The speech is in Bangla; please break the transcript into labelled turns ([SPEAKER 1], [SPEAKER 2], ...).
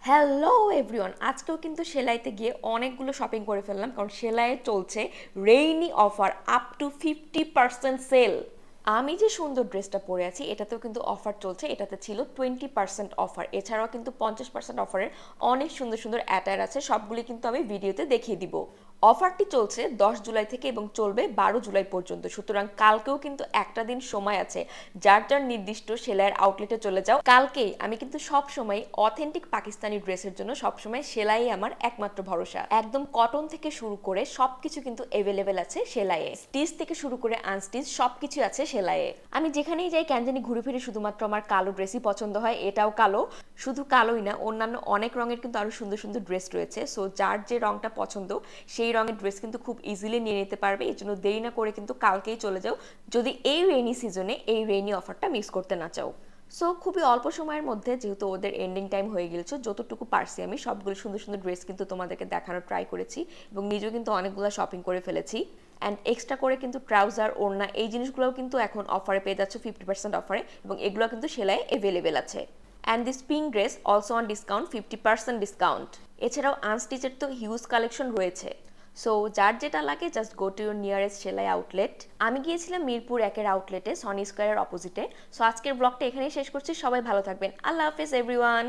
[SPEAKER 1] হ্যালো এভরিওয়ান, আজকেও কিন্তু সেলাইতে গিয়ে অনেকগুলো শপিং করে ফেললাম, কারণ সেলাইয়ে চলছে rainy offer up to 50% sale. আমি যে সুন্দর ড্রেসটা পরে আছি এটাতেও কিন্তু অফার চলছে, এটাতে ছিল 20% অফার। এছাড়াও কিন্তু 50% অফারের অনেক সুন্দর সুন্দর অ্যাটায়ার আছে, সবগুলি কিন্তু আমি ভিডিওতে দেখিয়ে দিব। অফারটি চলছে 10 জুলাই থেকে এবং চলবে 12 জুলাই পর্যন্ত, সুতরাং কালকেও কিন্তু একটা দিন সময় আছে। যার যার নির্দিষ্ট সেলাইয়ের আউটলেটে চলে যাও। কালকেই আমি কিন্তু সব সময় অথেন্টিক পাকিস্তানি ড্রেসের জন্য সবসময় সেলাই আমার একমাত্র ভরসা। একদম কটন থেকে শুরু করে সবকিছু কিন্তু অ্যাভেলেবেল আছে সেলাইয়ে। স্টিচ থেকে শুরু করে আনস্টিচ সবকিছু আছে সেলাইয়ে। আমি যেখানেই যাই কেন জানি ঘুরে ফিরে শুধুমাত্র আমার কালো ড্রেসই পছন্দ হয়। এটাও কালো, শুধু কালোই না, অন্যান্য অনেক রঙের কিন্তু আরো সুন্দর সুন্দর ড্রেস রয়েছে। সো যার যে রংটা পছন্দ সেই রঙের ড্রেস কিন্তু খুব ইজিলি নিয়ে নিতে পারবে। এই জন্য দেরি না করে কিন্তু কালকেই চলে যাও, যদি এই রেইনি সিজনে এই রেইনি অফারটা মিস করতে না চাও। সো খুবই অল্প সময়ের মধ্যে, যেহেতু ওদের এন্ডিং টাইম হয়ে গিয়েছে, যতটুকু পারছি আমি সবগুলো সুন্দর সুন্দর ড্রেস কিন্তু তোমাদেরকে দেখানোর ট্রাই করেছি এবং নিজেও কিন্তু অনেকগুলো শপিং করে ফেলেছি। অ্যান্ড এক্সট্রা করে কিন্তু ট্রাউজার, ওড়না, এই জিনিসগুলোও কিন্তু এখন অফারে পেয়ে যাচ্ছে 50% অফারে, এবং এগুলো কিন্তু সেলাই অ্যাভেলেবেল আছে। And this pink dress also on discount, 50% discount. এছাড়াও আনস্টিচের তো হিউজ কালেকশন রয়েছে। সো যার যেটা লাগে just go to your nearest সেলাই আউটলেট। আমি গিয়েছিলাম মিরপুর 1-এর আউটলেটে, সনি স্কোয়ারের অপোজিটে। সো আজকের ব্লগটা এখানেই শেষ করছি। সবাই ভালো থাকবেন। আল্লাহ হাফেজ এভরিওয়ান।